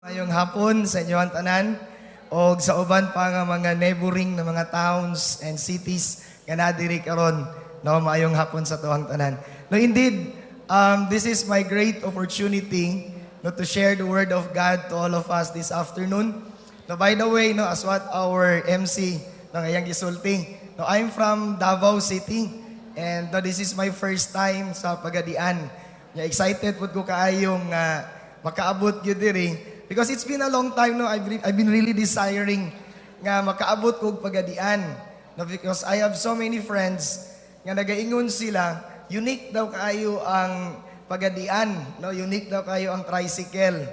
Ngayong hapon sa inyong tanan o sa uban pa nga mga neighboring na mga towns and cities nga nadiri karon, no, maayong hapon sa tuwang tanan. No, indeed, this is my great opportunity, no, to share the word of God to all of us this afternoon. No, by the way, no, as what our MC no, ngayang gisulti, no, I'm from Davao City and no, this is my first time sa Pagadian. Excited po ko kaayong makaabot gyud diri. Because it's been a long time, no, I've been really desiring nga makaabot kog Pagadian. No, because I have so many friends nga nagaingon sila, unique daw kaayo ang Pagadian, no, unique daw kayo ang tricycle.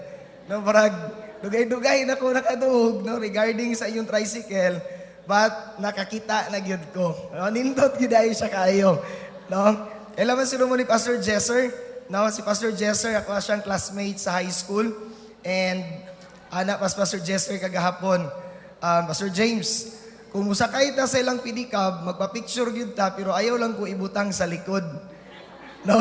No, parang dugay-dugay na ko nakaduhog, no, regarding sa iyong tricycle, but nakakita na gyud ko. No, nindot gyud ay siya kayo, no. Elaman sila mo ni Pastor Jesser, no, si Pastor Jesser ako siyang classmate sa high school. And anak pas Pastor Jester kagahapon, Pastor James, kung musakay ta sa ilang pedicab, magpa-picture gyud ta, pero ayaw lang ko ibutang sa likod. No?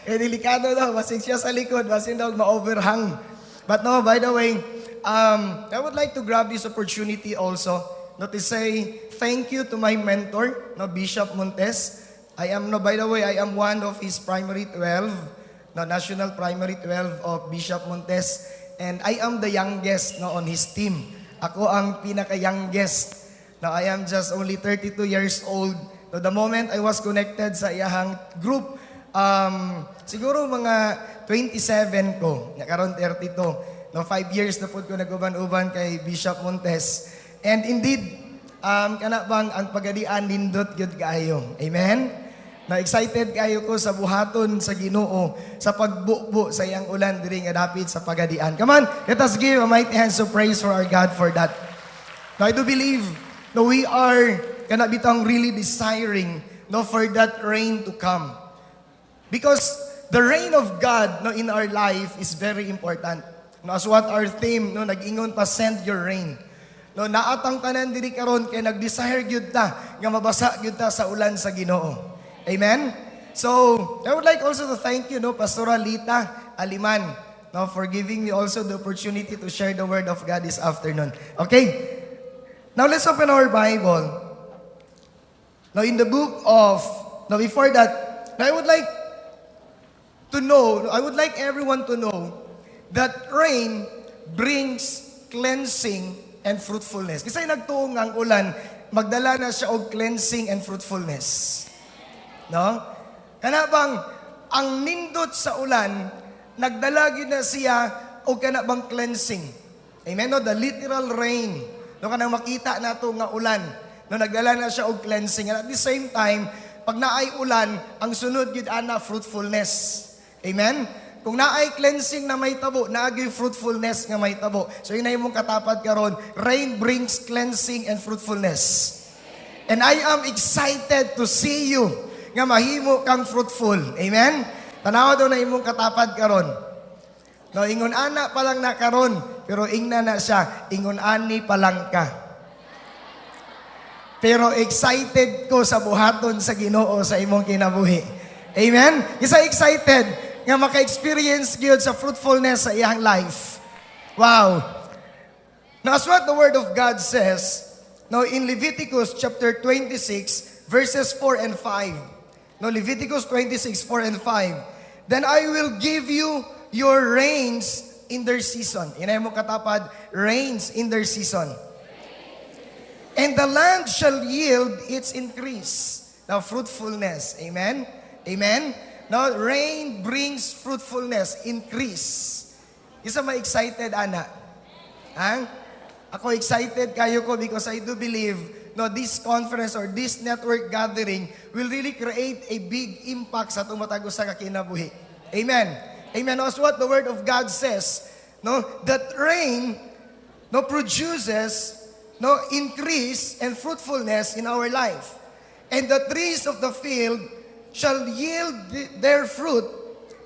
Kaya delikado daw, basin siya sa likod, basin daw ma-overhang. But no, by the way, I would like to grab this opportunity also, no, to say thank you to my mentor, no, Bishop Montes. By the way, I am one of his primary 12, no, National Primary 12 of Bishop Montes, and I am the youngest, no, on his team. Ako ang pinaka-youngest. Now, I am just only 32 years old. So, the moment I was connected sa iyahang group, siguro mga 27 ko, karon 32. No, 5 years na po ko nag-uban-uban kay Bishop Montes. And indeed, kana bang ang Pagadian nindot gyud kaayo. Amen? Na excited kayo ko sa buhaton sa Ginoo sa pagbubo sa iyang ulan diri nga dapit sa Pagadian. Come on, let us give a mighty hands of praise for our God for that. Now, I do believe no, we are kana bitang really desiring no for that rain to come. Because the reign of God no in our life is very important. No, as what our theme no nag-ingon pa, send your rain. No, naatang tanan diri karon kay nag-desire gyud ta nga mabasa gyud ta sa ulan sa Ginoo. Amen? So, I would like also to thank you, no, Pastor Lita Aliman, no, for giving me also the opportunity to share the Word of God this afternoon. Okay? Now, let's open our Bible. Now, in the book of, now before that, I would like everyone to know that rain brings cleansing and fruitfulness. Kasi nagtuong ang ulan, magdala na siya og cleansing and fruitfulness. No? Kana bang ang nindot sa ulan, nagdala gyud na siya o kana bang cleansing. Amen? No? The literal rain. No, kanang makita nato nga ulan, no, nagdala na siya og cleansing. And at the same time, pag naay ulan, ang sunod gyud ana fruitfulness. Amen? Kung naay cleansing na may tabo, naagay fruitfulness nga may tabo. So yun na imong katapad karon, rain brings cleansing and fruitfulness. And I am excited to see you nga mahimo kang fruitful. Amen? Tanawa daw na imong katapad karon. No, ingon ana pa lang na karon, pero ingna na siya, ingon ani pa lang ka. Pero excited ko sa buhaton sa Ginoo sa imong kinabuhi. Amen? Isa excited nga maka-experience gyud sa fruitfulness sa iyang life. Wow. Now, as what the Word of God says, now in Leviticus chapter 26, verses 4 and 5, no, Leviticus 26, 4 and 5. Then I will give you your rains in their season. Inay mo katapad, rains in their season. And the land shall yield its increase. Now, fruitfulness. Amen? Amen? Now, rain brings fruitfulness, increase. Isa ma-excited, ana? Ha? Ako excited kayo ko because I do believe no, this conference or this network gathering will really create a big impact sa tumatagos sa kakinabuhi. Amen. Amen. As what the Word of God says, no, that rain no produces no increase and fruitfulness in our life. And the trees of the field shall yield their fruit.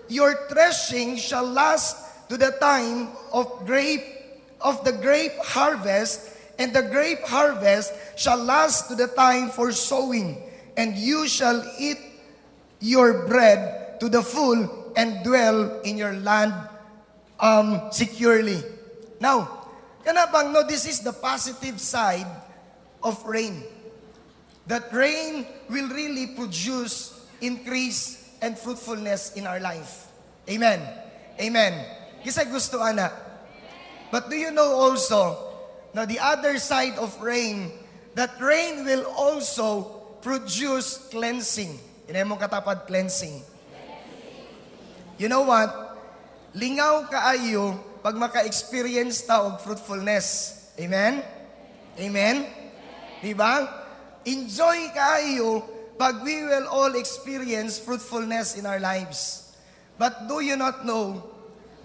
Your threshing shall last to the time of the grape harvest. And the grape harvest shall last to the time for sowing, and you shall eat your bread to the full and dwell in your land securely. Now, kanabang, no, this is the positive side of rain. That rain will really produce increase and fruitfulness in our life. Amen. Amen. Kisay gusto, ana. But do you know also, na the other side of rain, that rain will also produce cleansing. Inay mo katapad, cleansing. You know what? Lingaw kaayo pag maka-experience ta og fruitfulness. Amen? Amen? Diba? Enjoy kaayo pag we will all experience fruitfulness in our lives. But do you not know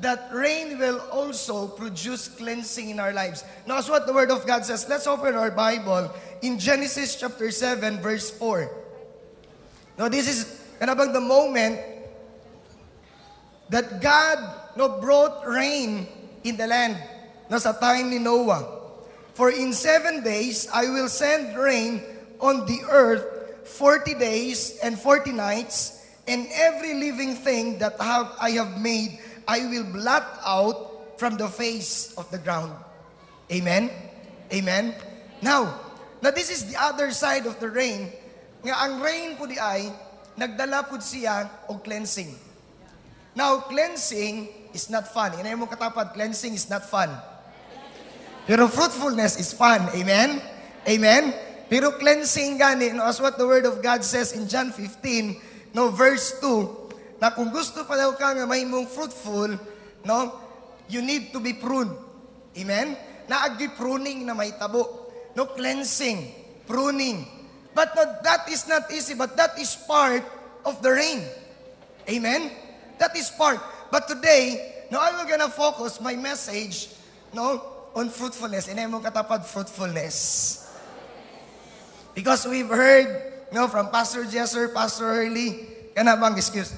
that rain will also produce cleansing in our lives? Now, that's what the Word of God says. Let's open our Bible in Genesis chapter 7, verse 4. Now, this is kanabang the moment that God brought rain in the land. No, sa time ni Noah. For in 7 days, I will send rain on the earth 40 days and 40 nights, and every living thing that I have made, I will blot out from the face of the ground. Amen? Amen? Now, this is the other side of the rain. Nga ang rain po di ay, nagdala po siya o cleansing. Now, cleansing is not fun. Inay mo katapad, cleansing is not fun. Pero fruitfulness is fun. Amen? Amen? Pero cleansing gani, no, as what the Word of God says in John 15, no, verse 2, na kung gusto pa daw ka nga may mong fruitful, no, you need to be pruned. Amen? Naagi pruning na may tabo. No, cleansing, pruning. But no, that is not easy, but that is part of the rain. Amen? That is part. But today, no, I will gonna focus my message, no, on fruitfulness. Inay mo katapad, fruitfulness. Because we've heard, no, from Pastor Jesser, Pastor Herley, kanabang, excuse.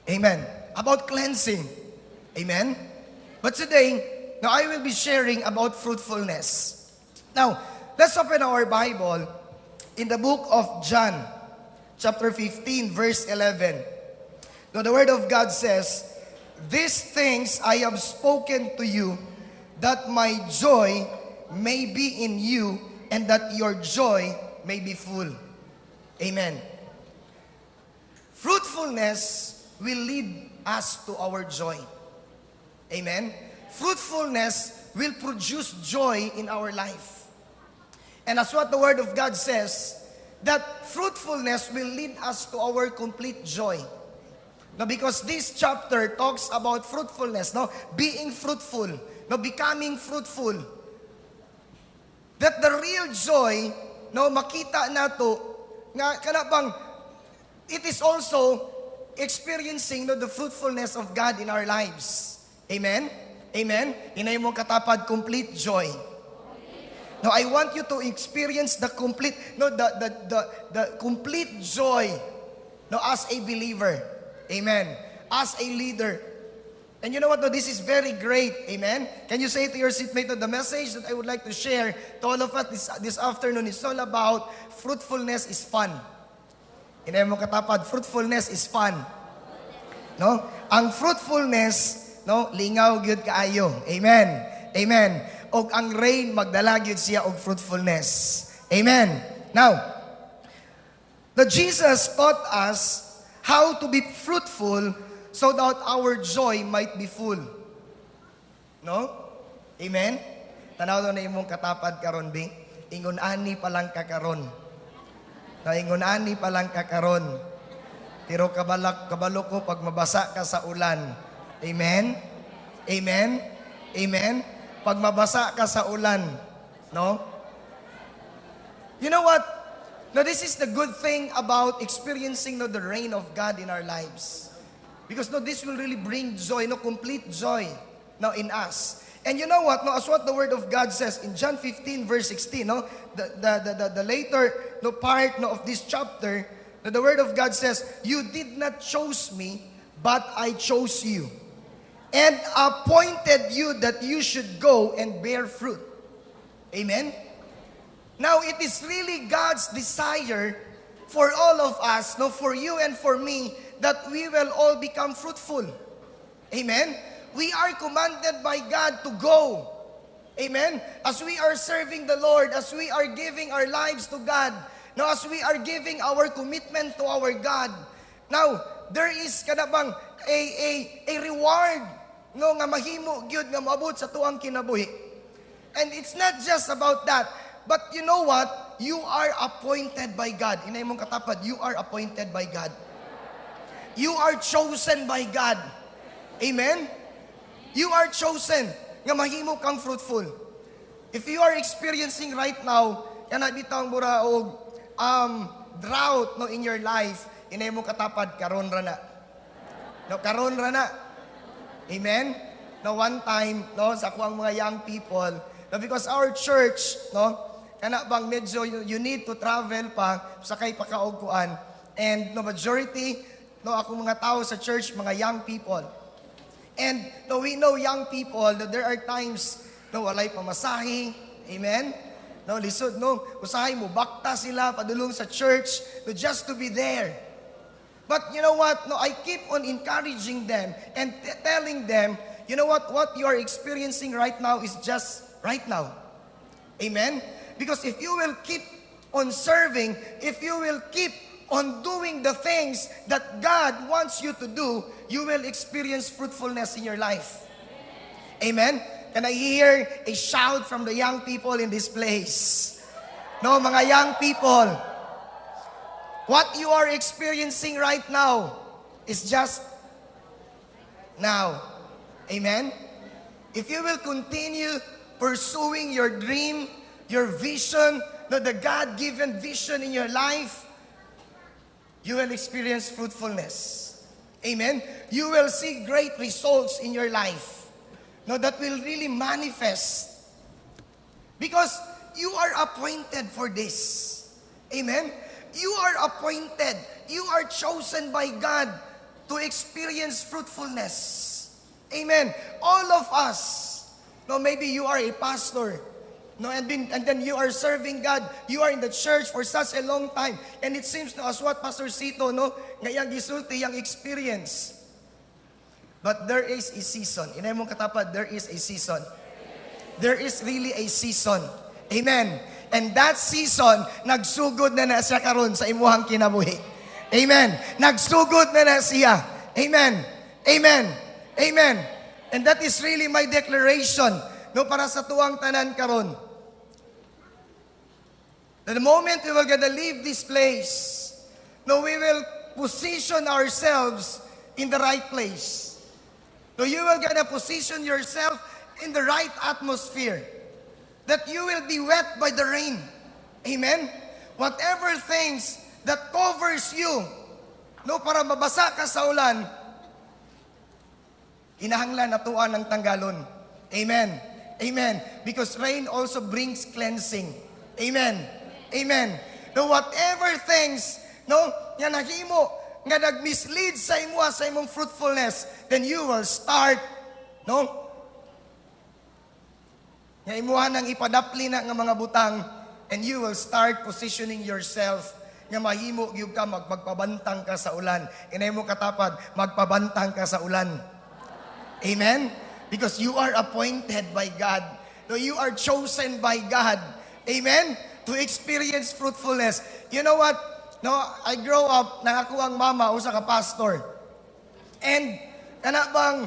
Amen. About cleansing. Amen. But today, now I will be sharing about fruitfulness. Now, let's open our Bible in the book of John, chapter 15, verse 11. Now, the Word of God says, "These things I have spoken to you, that my joy may be in you, and that your joy may be full." Amen. Fruitfulness will lead us to our joy. Amen. Fruitfulness will produce joy in our life. And that's what the Word of God says, that fruitfulness will lead us to our complete joy. Now, because this chapter talks about fruitfulness, no, being fruitful, no, becoming fruitful. That the real joy, no, makita nato nga kanabang it is also experiencing, no, the fruitfulness of God in our lives. Amen? Amen? Inay mo katapad, complete joy. Now, I want you to experience the complete, no, the complete joy, no, as a believer. Amen. As a leader. And you know what? No, this is very great. Amen. Can you say to your seatmate that the message that I would like to share to all of us this afternoon is all about fruitfulness is fun. Inay mo katapad, fruitfulness is fun. No? Ang fruitfulness, no, lingaw gyud kaayo. Amen. Amen. Og ang rain magdala gyud siya og fruitfulness. Amen. Now, the Jesus taught us how to be fruitful so that our joy might be full. No? Amen? Tanaw na imong katapad karon bi. Ingon ani pa lang kakaron. Na ingon ani pa lang kakaron. Pero kabalo ko pag mabasa ka sa ulan. Amen? Amen? Amen? Pag mabasa ka sa ulan, no? You know what? Now, this is the good thing about experiencing, no, the reign of God in our lives. Because, no, this will really bring joy, no, complete joy, no, in us. And you know what? No, as what the Word of God says in John 15, verse 16, no, the later, no, part, no, of this chapter, no, the Word of God says, "You did not choose me, but I chose you, and appointed you that you should go and bear fruit." Amen? Now, it is really God's desire for all of us, no, for you and for me, that we will all become fruitful. Amen? We are commanded by God to go. Amen? As we are serving the Lord, as we are giving our lives to God, now as we are giving our commitment to our God, now, there is kanabang a reward, no, nga mahimo gyud nga moabot sa tuang kinabuhi. And it's not just about that, but you know what? You are appointed by God. Inay mong katapad, you are appointed by God. You are chosen by God. Amen? You are chosen nga mahimo kang fruitful. If you are experiencing right now, kana bitang mura og drought no in your life, inay mo katapad karon ra na. No, karon ra na. Amen? No, one time, no, sa kuang mga young people, no, because our church, no, kana bang medyo you need to travel pa sakay pa kaugkuan. And no majority, no, ako mga tao sa church, mga young people. And no, we know young people that there are times no walay pamasahe. Amen? No, lisod, no, usahay mo bakta sila padulong sa church no, just to be there. But you know what? No, I keep on encouraging them and telling them, you know what you are experiencing right now is just right now. Amen? Because if you will keep on serving, if you will keep on doing the things that God wants you to do, you will experience fruitfulness in your life. Amen? Can I hear a shout from the young people in this place? No, mga young people, what you are experiencing right now is just now. Amen? If you will continue pursuing your dream, your vision, the God-given vision in your life, you will experience fruitfulness. Amen? You will see great results in your life. No, that will really manifest. Because you are appointed for this. Amen? You are appointed. You are chosen by God to experience fruitfulness. Amen? All of us. No, maybe you are a pastor. No, and then you are serving God. You are in the church for such a long time. And it seems no, as what Pastor Cito, no, ngayang gisulti, yung experience. But there is a season. Inay mong katapad, there is a season. There is really a season. Amen. And that season, nagsugod na siya karon sa imuhang kinabuhi. Amen. Nagsugod na siya. Amen. Amen. Amen. And that is really my declaration, no, para sa tuwang tanan karon. The moment we will gonna leave this place, no, we will position ourselves in the right place. No, you will gonna position yourself in the right atmosphere. That you will be wet by the rain. Amen? Whatever things that covers you, no, para mabasa ka sa ulan, kinahanglan natuan ng tanggalon. Amen. Amen. Because rain also brings cleansing. Amen. Amen. No, whatever things, no, nga nahimo, nga nag-mislead sa imo, sa imong fruitfulness, then you will start, no, nga imuha nang ipadapli na nga mga butang, and you will start positioning yourself, nga mahimo gyud ka magpabantang ka sa ulan. Inay mo katapad, magpabantang ka sa ulan. Amen? Because you are appointed by God. No, you are chosen by God. Amen? To experience fruitfulness. You know what? No, I grow up, nang ako ang mama, usa ka pastor. And, kana bang,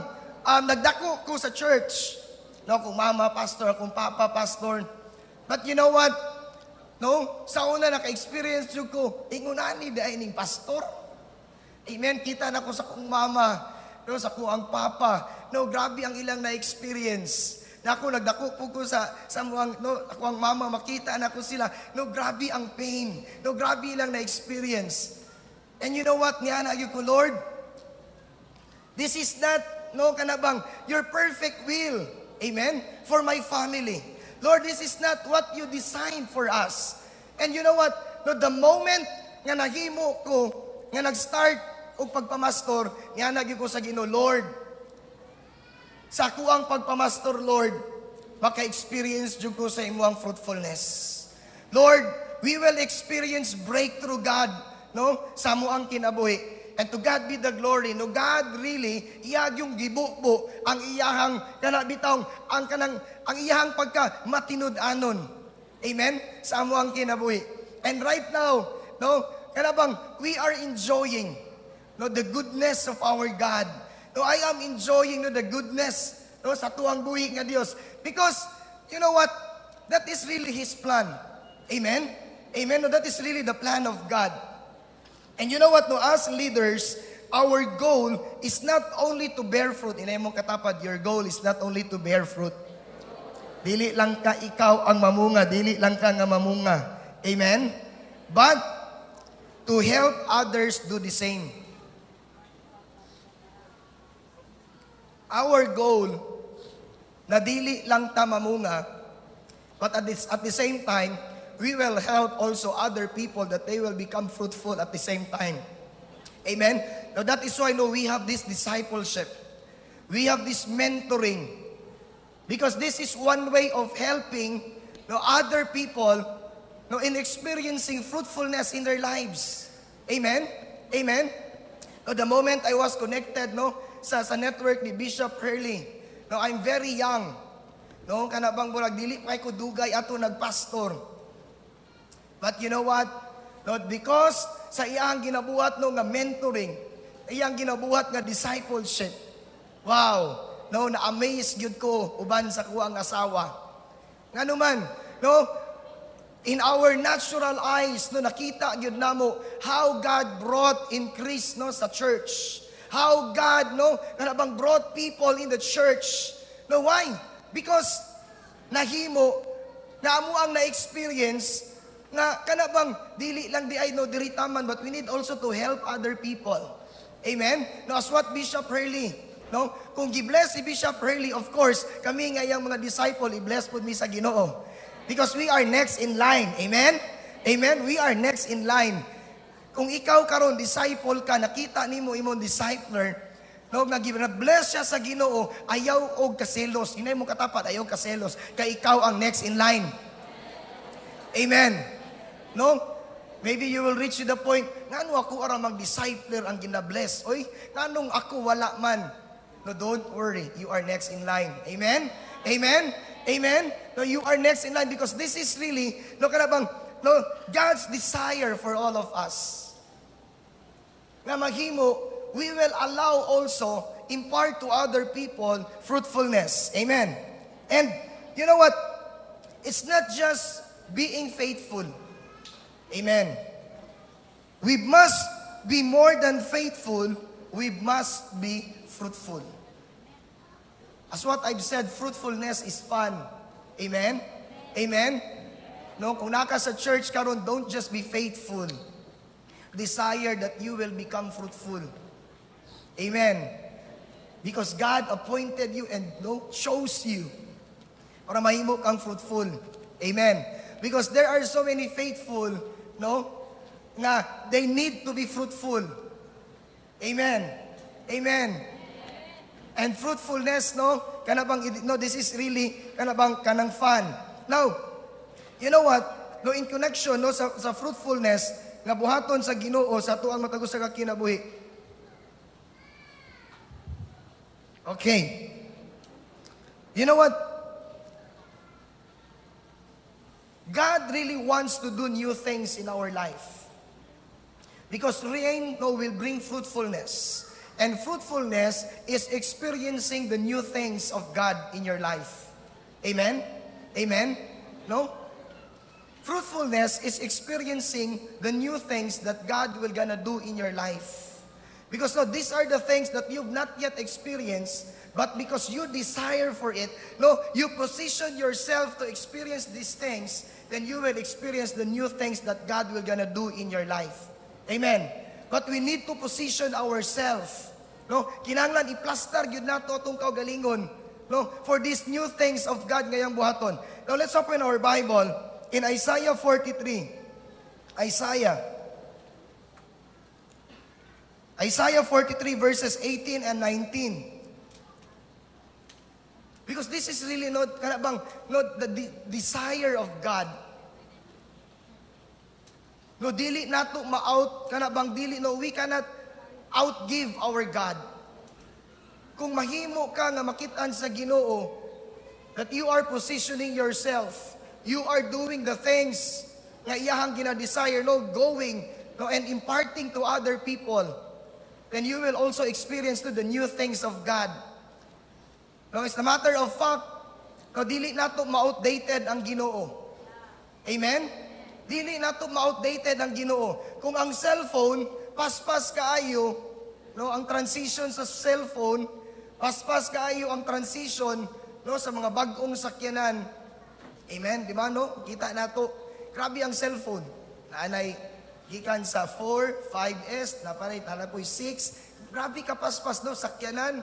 nagdako ko sa church. No, kung mama pastor, kung papa pastor. But you know what? No, sa una naka-experience yung ko, ingunani dahil ning pastor. Amen? Kita na ko sa kong mama, no, sa kong ang papa. No, grabe ang ilang na-experience. Na ako nagdako po ko sa muang, no, ako ang mama, makita na ko sila. No, grabe ang pain. No, grabe ilang na-experience. And you know what? Niya na ko, Lord, this is not, no, kanabang, your perfect will. Amen? For my family. Lord, this is not what you designed for us. And you know what? No, the moment nga nahimo ko, nga nag-start og pagpamastor, nga nagyo ko sa Ginoo, Lord, sa kuang pagpamastor, Lord, maka-experience jud ko sa imuang fruitfulness. Lord, we will experience breakthrough, God, no? Sa amuang kinabuhi. And to God be the glory. No, God really, iyag yung gibubo, ang iyahang, kanabitang, ang iyahang pagka matinud-anon. Amen? Sa amuang kinabuhi. And right now, no, kanabang, we are enjoying, no, the goodness of our God. No, I am enjoying, no, the goodness, no, sa tuwang buhi nga Dios. Because, you know what? That is really His plan. Amen? Amen? No, that is really the plan of God. And you know what, no, as leaders, our goal is not only to bear fruit. Inay mong katapad, your goal is not only to bear fruit. Dili lang ka ikaw ang mamunga, dili lang ka nga mamunga. Amen? But to help others do the same. Our goal, na dili lang ta mamunga, but at the same time, we will help also other people that they will become fruitful at the same time. Amen? Now that is why, no, we have this discipleship. We have this mentoring. Because this is one way of helping, no, other people, no, in experiencing fruitfulness in their lives. Amen? Amen? No, the moment I was connected, no, sa network ni Bishop Herley, no, I'm very young. No, kanabang burag dili pa ko dugay ato nagpastor. But you know what? Lord, because sa iyang ginabuhat no nga mentoring, iyang ginabuhat nga discipleship. Wow! No, na-amaze gyud ko uban sa kuang asawa. Ngano man, no, in our natural eyes no nakita gyud namo how God brought increase no sa church. How God no kanabang brought people in the church. No, why? Because nahimo na amo ang na-experience nga kanabang dili lang di ay no diri taman, but we need also to help other people. Amen? No, as what Bishop Herley, no, kung gi-bless si Bishop Herley, of course, kami nga yang mga disciple, i-bless pud mi sa Ginoo. Because we are next in line. Amen? Amen? We are next in line. Kung ikaw karon disciple ka, nakita nimo imong discipler, no, nag-bless siya sa Ginoo, ayaw og kaselos. Inay mo katapat, ayaw kaselos. Kay ikaw ang next in line. Amen? No? Maybe you will reach to the point, ngano ako ara mag-discipler ang gina-bless? Oy, nganong ako wala man? No, don't worry. You are next in line. Amen? Amen? Amen? No, you are next in line because this is really, no, kanabang, no, God's desire for all of us. Nga maghimo, we will allow also impart to other people fruitfulness. Amen? And, you know what? It's not just being faithful. Amen. We must be more than faithful. We must be fruitful. As what I've said, fruitfulness is fun. Amen? Amen? No, kung naka sa church karon, don't just be faithful. Desire that you will become fruitful. Amen. Because God appointed you and no, chose you para mahimo kang fruitful. Amen. Because there are so many faithful, no, nga they need to be fruitful. Amen. Amen. And fruitfulness, no, kanabang, no, this is really kanang fun. Now, you know what? No, in connection, no, sa fruitfulness, nga buhaton sa Ginoo sa tuang matagos sa kinabuhi. Okay. You know what? God really wants to do new things in our life. Because rain, no, will bring fruitfulness. And fruitfulness is experiencing the new things of God in your life. Amen? Amen? No? Fruitfulness is experiencing the new things that God will gonna do in your life. Because no, these are the things that you've not yet experienced, but because you desire for it, no, you position yourself to experience these things, then you will experience the new things that God will gonna do in your life. Amen. But we need to position ourselves. No, kinahanglan i-plaster gyud nato atong kaugalingon, no, for these new things of God ngayong buhaton. Now let's open our Bible in Isaiah 43. Isaiah 43 verses 18 and 19. Because this is really not the desire of God. No, dili nato ma-out, kana bang dili, no, we cannot outgive our God. Kung mahimo ka nga makitaan sa Ginoo, that you are positioning yourself, you are doing the things nga iyahang gina-desire, no, going, no, and imparting to other people, then you will also experience to the new things of God. No, it's a matter of fact, no, dili nato ma-outdated ang Ginoo. Amen? Dili nato ma-outdated ang Ginoo. Kung ang cellphone, paspas kaayo, no, ang transition sa cellphone, paspas kaayo ang transition, no, sa mga bag-ong sakyanan. Amen? Di ba, no? Kita nato, grabe ang cellphone. Naanay, gikan sa 4, 5S, napanay, talapoy 6. Grabe kapaspas, no, sakyanan.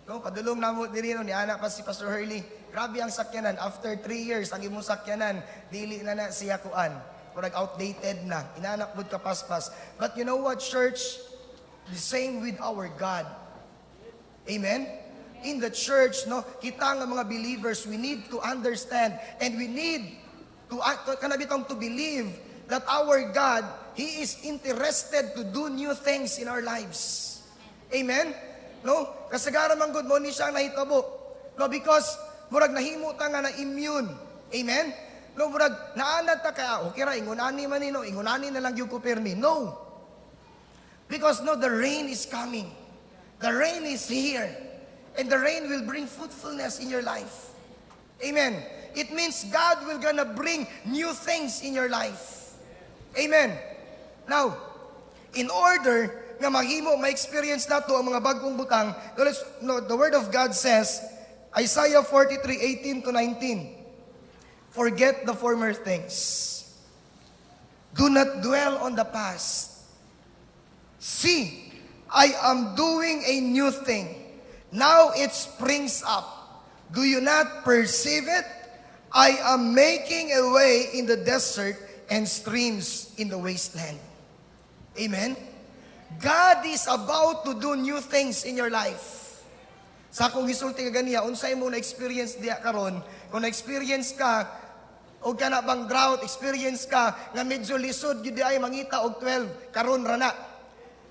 No, padulong namo diri no, ni anak pa si Pastor Herley. Grabe ang sakyanan. After 3 years, ang imong sakyanan, dili na siya kuan. Murag outdated na. Inanak bud kapaspas. But you know what, church? The same with our God. Amen? In the church, no, kita nga mga believers, we need to understand and we need to kanabitong to believe that our God, He is interested to do new things in our lives. Amen? No? Kasagaran man good mo ni siya nahitabo. No, because murag nahimo ta nga na immune. Amen? No, murag naanad ta kaya okay ra ingunani man ni no, ingunani na lang gyud ko permi. No. Because no, the rain is coming. The rain is here. And the rain will bring fruitfulness in your life. Amen. It means God will gonna bring new things in your life. Amen. Now, in order nga mahimo ma-experience nato ang mga bagong butang, the Word of God says, Isaiah 43:18-19, forget the former things. Do not dwell on the past. See, I am doing a new thing. Now it springs up. Do you not perceive it? I am making a way in the desert and streams in the wasteland. Amen? God is about to do new things in your life. Sa akong gisulti ka ganiya, unsay mo na-experience diya karon, kung na-experience ka, o ka na bang drought, experience ka, nga medyo lisod, yun ay mangita og 12, karon rana.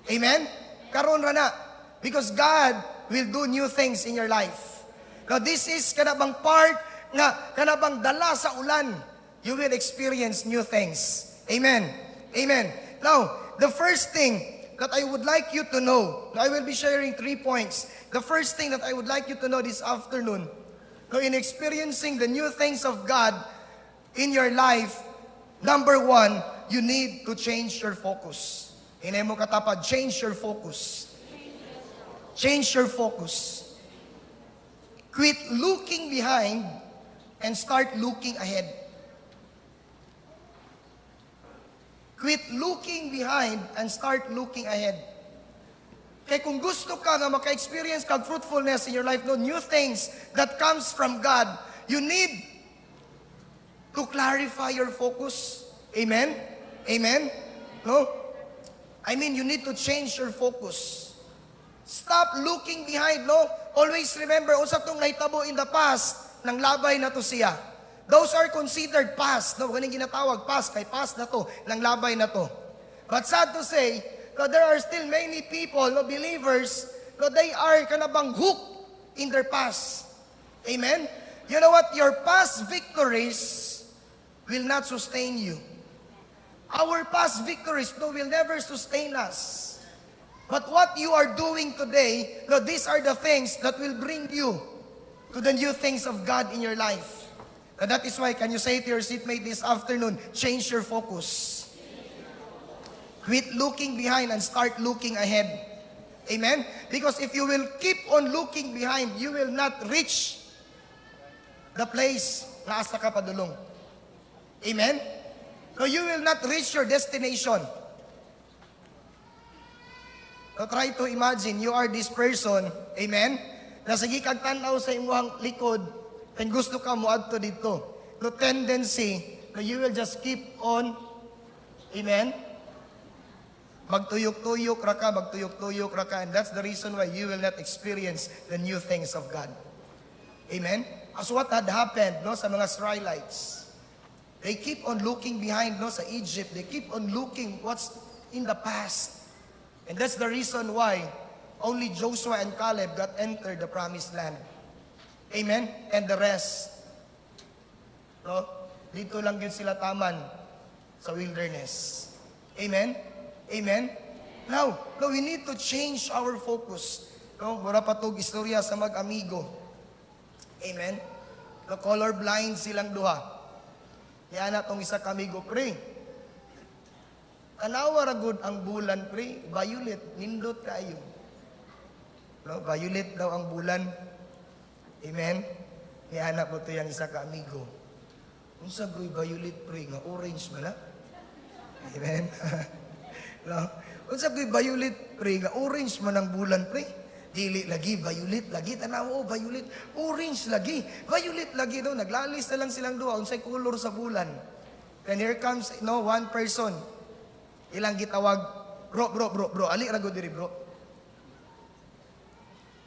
Amen? Karon rana. Because God will do new things in your life. Now this is kanabang part, nga kanabang dala sa ulan, you will experience new things. Amen? Amen. Now, the first thing that I would like you to know, I will be sharing 3 points. The first thing that I would like you to know this afternoon, in experiencing the new things of God in your life, number 1, you need to change your focus. Hinay mo katapad, change your focus. Change your focus. Quit looking behind and start looking ahead. Quit looking behind and start looking ahead. Kaya kung gusto ka na maka-experience kag fruitfulness in your life, no, new things that comes from God, you need to clarify your focus. Amen? Amen? No? I mean, you need to change your focus. Stop looking behind, no? Always remember, usap tong nahitabo in the past, nang labay na to siya. Those are considered past. No, ganing ginatawag past, kay past na to, nang labay na to. But sad to say, no, there are still many people, no, believers, no, they are kanabang hooked in their past. Amen? You know what? Your past victories will not sustain you. Our past victories, no, will never sustain us. But what you are doing today, no, these are the things that will bring you to the new things of God in your life. And that is why, can you say to your seatmate this afternoon, change your focus. Quit looking behind and start looking ahead. Amen? Because if you will keep on looking behind, you will not reach the place na asa ka padulong. Amen? So you will not reach your destination. So try to imagine, you are this person, amen? Nasagi kag tanaw sa imong likod, and gusto ka moadto dito. No tendency, no, you will just keep on, amen? Magtuyok-tuyok ra ka, and that's the reason why you will not experience the new things of God. Amen? As what had happened, no, sa mga Israelites. They keep on looking behind, no, sa Egypt. They keep on looking what's in the past. And that's the reason why only Joshua and Caleb got entered the promised land. Amen? And the rest, no, dito lang yun sila taman sa wilderness. Amen? Amen? Now, we need to change our focus. No, mura pa tog istorya sa mag-amigo. Amen? No, colorblind silang duha. Kaya na tong isa kamigo, pre. Tanawa ragod ang bulan, pre. Violet, nindot kayo. No, violet daw ang bulan. Amen? Kaya na po ito yung isa kamigo. Kung sa violet, pre, nga orange ba na? Amen? No? Kung sa violet, pre, nga orange man ang bulan, pre. Dili lagi, violet lagi. Tanaw, violet. Orange lagi. Violet lagi daw. Naglalis na lang silang duha. Unsay color sa bulan. Then here comes, one person. Ilang gitawag, bro. Ali rago diri, bro.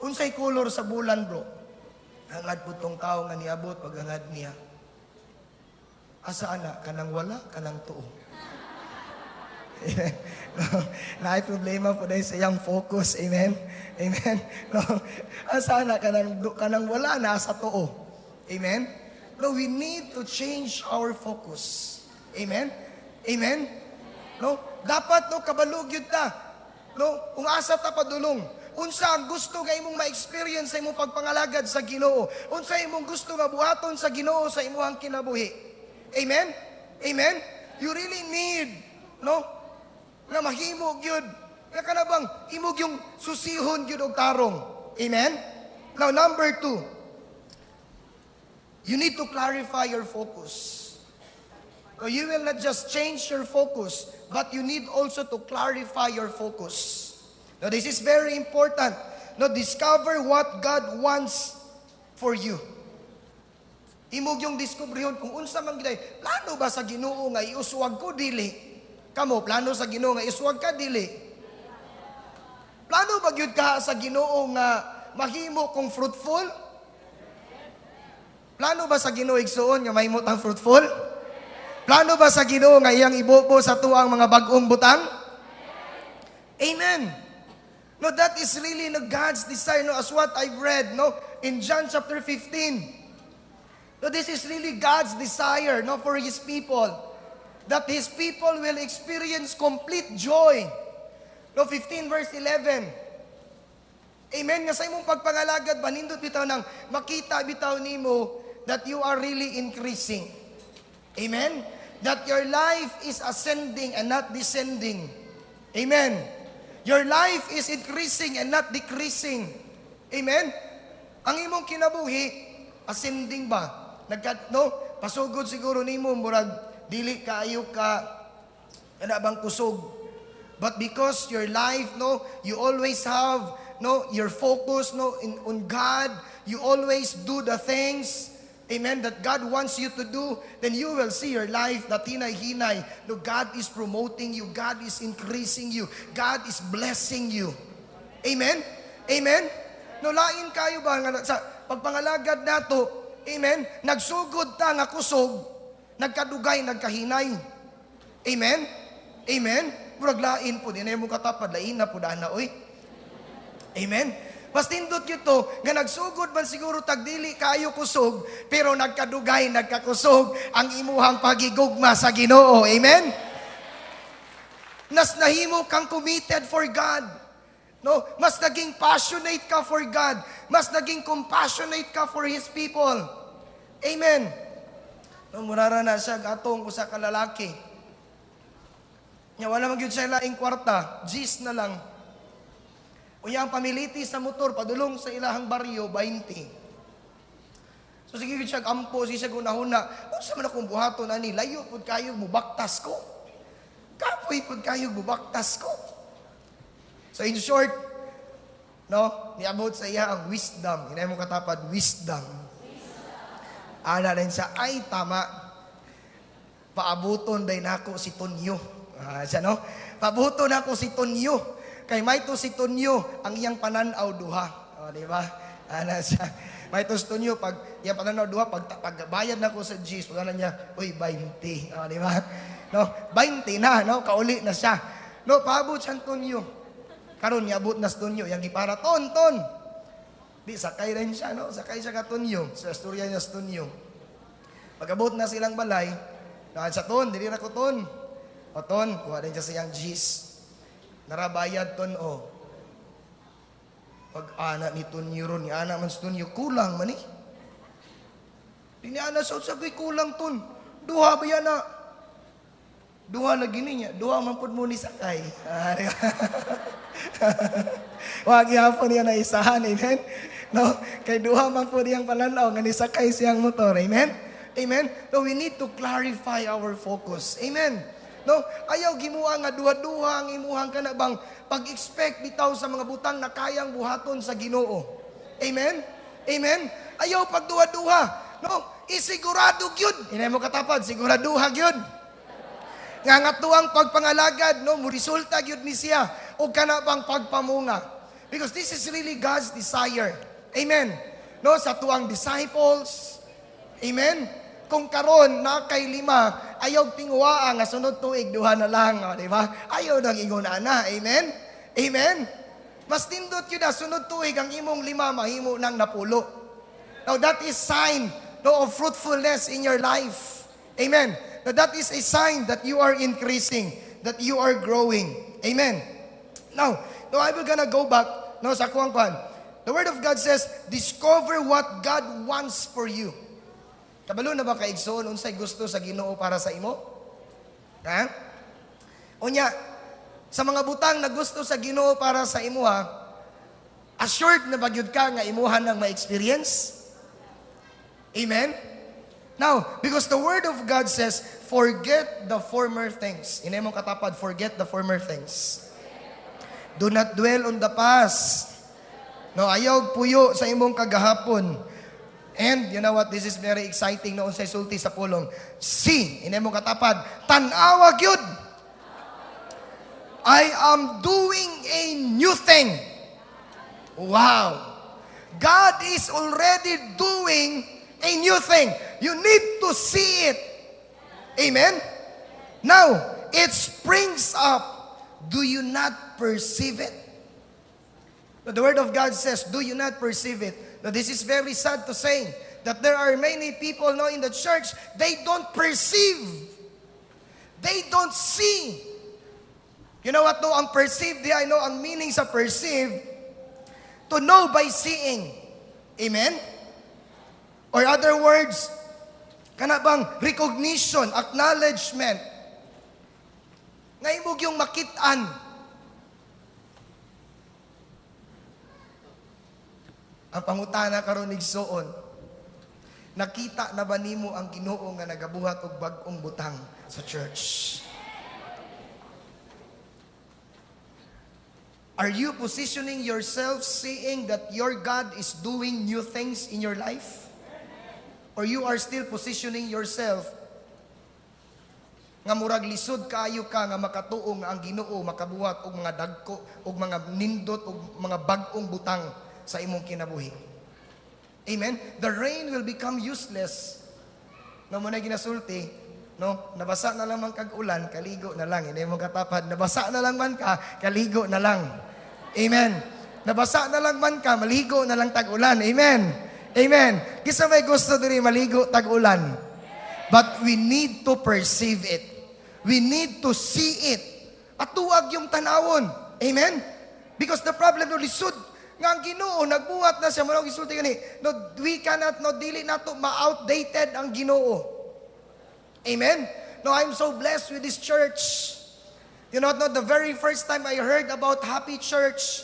Unsay color sa bulan, bro. Hangad po tong tao nga niabot paghangad niya. Asa ana? Kanang wala, kanang tuo. Naay problema po dahil sa iyang focus. Amen? Amen? No? Sana kanang wala na sa too. Amen? No, we need to change our focus. Amen? Amen? No? Dapat kabalog yun ta. No? Kung asa ta padulong. Unsa ang gusto nga imong ma-experience sa imong pagpangalagad sa Ginoo. Unsa imong gusto nga buhaton sa Ginoo sa imong kinabuhi. Amen? Amen? You really need, nga mahimog yun. Nga ka na bang imog yung susihon yun og tarong. Amen? Now, number 2. You need to clarify your focus. So you will not just change your focus, but you need also to clarify your focus. Now, this is very important. Now, discover what God wants for you. Imog yung diskubrihon kung unsa man giday. Plano ba sa Ginoo nga iuswag ko dili? Kamo, plano sa Ginoo nga iswag ka, dili. Plano ba gyud ka sa Ginoo nga mahimo kong fruitful? Plano ba sa Ginoo igsuon nga mahimo tang fruitful? Plano ba sa Ginoo nga iyang ibobo sa tuang mga bag-ong butang? Amen. No, that is really God's desire, as what I've read, in John chapter 15. No, this is really God's desire, for His people. That His people will experience complete joy. 15 verse 11. Amen. Nga sa imong pagpangalagad, banindot bitaw nang makita bitaw nimo that you are really increasing. Amen. That your life is ascending and not descending. Amen. Your life is increasing and not decreasing. Amen. Ang imong kinabuhi, ascending ba? Pasugod siguro nimo murag dili kaayo ka bang kusog. But because your life, you always have your focus on God, you always do the things, amen, that God wants you to do, then you will see your life na tinay-hinay. God is promoting you, God is increasing you, God is blessing you. Amen? Amen? Lain kayo ba nga sa pagpangalagad nato, amen, nagsugod ta nga kusog, nagkadugay, nagkahinay. Amen? Amen? Murag lain po, di na yung katapad, lain na po daan na, oy. Amen? Pastindot yun to, nga nagsugod man siguro tagdili kayo kusog, pero nagkadugay, nagkakusog, ang imuhang pagigugma sa Ginoo. Amen? Nas nahimo kang committed for God. Mas naging passionate ka for God. Mas naging compassionate ka for His people. Amen? Murara na siya gatong usa ka lalaki. Nya wala magyud siya laing kwarta, G's na lang. Unya ang pamiliti sa motor padulong sa ilahang baryo 20. So sige gyud siya ampo, siya gunahuna. Unsa man akong buhaton ani, layo pud kayo mubaktas ko. Kapoy pud kayo mubaktas ko. So in short, niabot sa iya ang wisdom. Hinay mo katapad, wisdom. Ana rin siya, ay tama. Paabuton day nako si Tonyo. Paabuton nako si Tonyo. Kay may to si Tonyo, ang iyang pananaw duha. Di ba? Ana siya. May gusto nyo, pag yan pananaw duha, pagbayad na ko sa G's, pag ano niya, uy, 20. Di ba? No, 20 na, no? Kauli na siya. No, paabot siyang tunyo. Karon niya, abot na sa tunyo. Yang gipara, ton. Di, sakay rin siya, no? Sakay siya ka tunyo. Sa istorya niya sa tunyo. Pag-abot na silang balay, dahil sa ton, dili na ko ton. O ton, kuha rin siya siyang G's. Narabayad ton, o. Pag-ana ni tunyo ron, ni ana man sa tunyo, kulang man eh. Di ni ana sa sabi, kulang ton. Duha ba yan na? Duha lagi niya. Duha man po mo ni sakay. Wag yapon niya na isahan. Amen? No? Kay duha man po niyang pananaw nga ni sakay siyang motor. Amen? Amen? No, we need to clarify our focus. Amen? No? Ayaw gimuha nga duha-duha ang imuhang ka na bang pag-expect bitaw sa mga butang na kayang buhaton sa Ginoo. Amen? Amen? Ayaw pag duha-duha. No? Isigurado gyud. Inay mo katapad, siguraduha gyud. Nga nga tuwang pagpangalagad, no, resulta gyud ni siya o kana bang pagpamunga. Because this is really God's desire. Amen. No, sa tuwang disciples. Amen. Kung karon na kay 5, ayaw tinguwa nga sunod tuig duha na lang, di ba? Ayaw nang ingon ana. Amen. Amen. Mas tindot yun na sunod tuig ang imong 5 mahimo nang napulo. Now that is sign, no, of fruitfulness in your life. Amen. Now that is a sign that you are increasing, that you are growing. Amen. Now I'm gonna go back, no, sa kuwang. The Word of God says, discover what God wants for you. Kabalo na ba kaigsoon unsay gusto sa Ginoo para sa imo? Ha? Unya, sa mga butang na gusto sa Ginoo para sa imo, ha, assured na bagyud ka nga imuhan ng ma-experience? Amen? Now, because the Word of God says, forget the former things. Inay mong katapad, forget the former things. Do not dwell on the past. No, ayaw puyo sa imong kagahapon. And, you know what, this is very exciting noon sa sulti sa pulong. See, inay mong katapad, tanawa gyud. I am doing a new thing. Wow. God is already doing a new thing. You need to see it. Amen? Now, it springs up. Do you not perceive it? The Word of God says, do you not perceive it? Now, this is very sad to say that there are many people now in the church, they don't perceive. They don't see. You know what? No, ang perceive, I know ang meaning sa perceive, to know by seeing. Amen? Or other words, kana bang recognition, acknowledgement. Ngayon mo yung makitaan. Ang pangutana karon igsoon, nakita na ba nimo ang Ginoo nga nagabuhat og bag-ong butang sa church? Are you positioning yourself seeing that your God is doing new things in your life? Or you are still positioning yourself nga murag lisod kaayo ka nga makatuong nga ang Ginoo makabuhat og mga dagko og mga nindot og mga bag-ong butang sa imong kinabuhi. Amen. The rain will become useless. No mo na ginasulti, no? Nabasa na lang man kag ulan, kaligo na lang. Hindi mo katapad, nabasa na lang man ka, kaligo na lang. Amen. Nabasa na lang man ka, maligo na lang tag-ulan. Amen. Amen. Kisa may gusto diri maligo tag-ulan. But we need to perceive it. We need to see it. At tuwag yung tanawon. Amen? Because the problem no lisod nga ang Ginoo nagbuhat na siya mo gisulti gani. No, we cannot no dili nato ma-outdated ang Ginoo. Amen? No, I'm so blessed with this church. You know, no, the very first time I heard about Happy Church,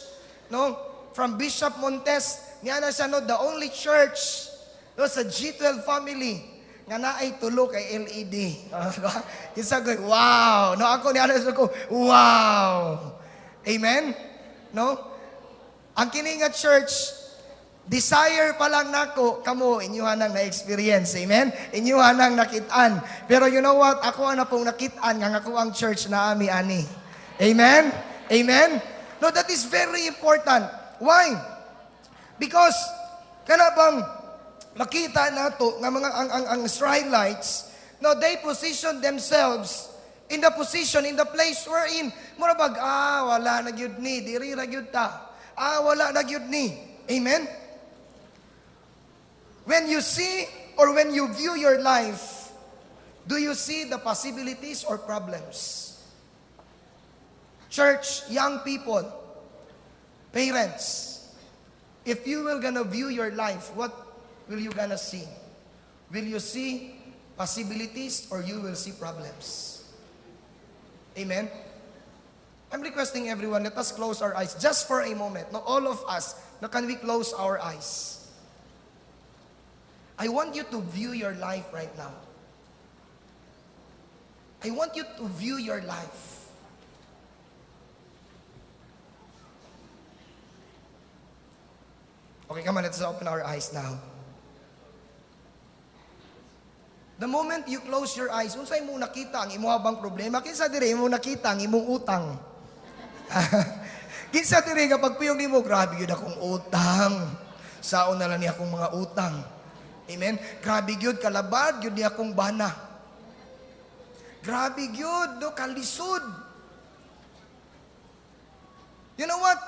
no, from Bishop Montes, nga na siya, no, the only church, no, sa G12 family, nga na ay tulo kay LED. Isa ko, wow. No, ako niya ko, wow. Amen? No? Ang kini nga church, desire pa lang nako, kamo, inyuhan ang na-experience. Amen? Inyuhan ang nakitaan. Pero you know what? Ako na pong nakitaan, nga ako ang church na ami-ani. Amen? Amen? No, that is very important. Why? Because, kana bang makita nato nga mga ang Israelites, no, they position themselves in the position, in the place wherein, murabag, wala na gyud ni, diri ra gyud ta. Wala na gyud ni. Amen? When you see or when you view your life, do you see the possibilities or problems? Church, young people, parents, if you will gonna view your life, what will you gonna see? Will you see possibilities or you will see problems? Amen? I'm requesting everyone, let us close our eyes just for a moment. No, all of us, no, can we close our eyes? I want you to view your life right now. I want you to view your life. Okay, come on, let's open our eyes now. The moment you close your eyes, unsay mo nakita ang imo bang problema? Kinsa dire mo nakita ang imong utang? Kinsa dire kapag puyong nimo, grabe gyud akong utang. Saon na lang ni akong mga utang. Amen. Grabe gyud kalabad gyud ni akong bana. Grabe gyud do kalisod. You know what?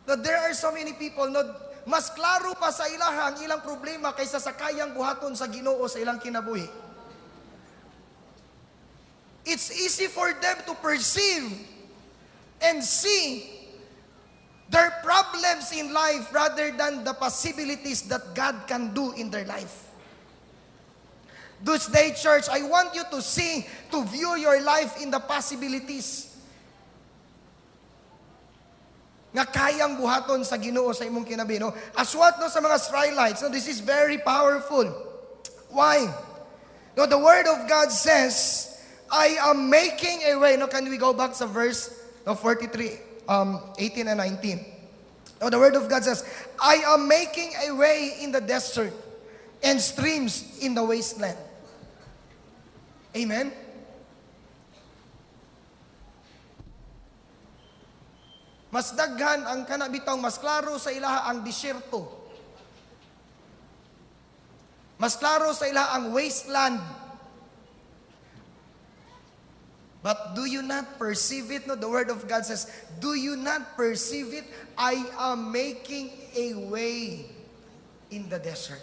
That there are so many people no, mas klaro pa sa ilaha ang ilang problema kaysa sa kayang buhaton sa Ginoo sa ilang kinabuhi. It's easy for them to perceive and see their problems in life rather than the possibilities that God can do in their life. This day, church, I want you to see, to view your life in the possibilities nga kayang buhaton sa Ginoo sa imong kinabuhi, no? As what no sa mga Israelites, no, this is very powerful. Why? No, the word of God says, I am making a way. No, can we go back sa verse 43, 18 and 19? No, the word of God says, I am making a way in the desert and streams in the wasteland. Amen? Mas daghan ang kanabitang, mas klaro sa ilaha ang disyerto. Mas klaro sa ilaha ang wasteland. But do you not perceive it? No, the word of God says, do you not perceive it? I am making a way in the desert.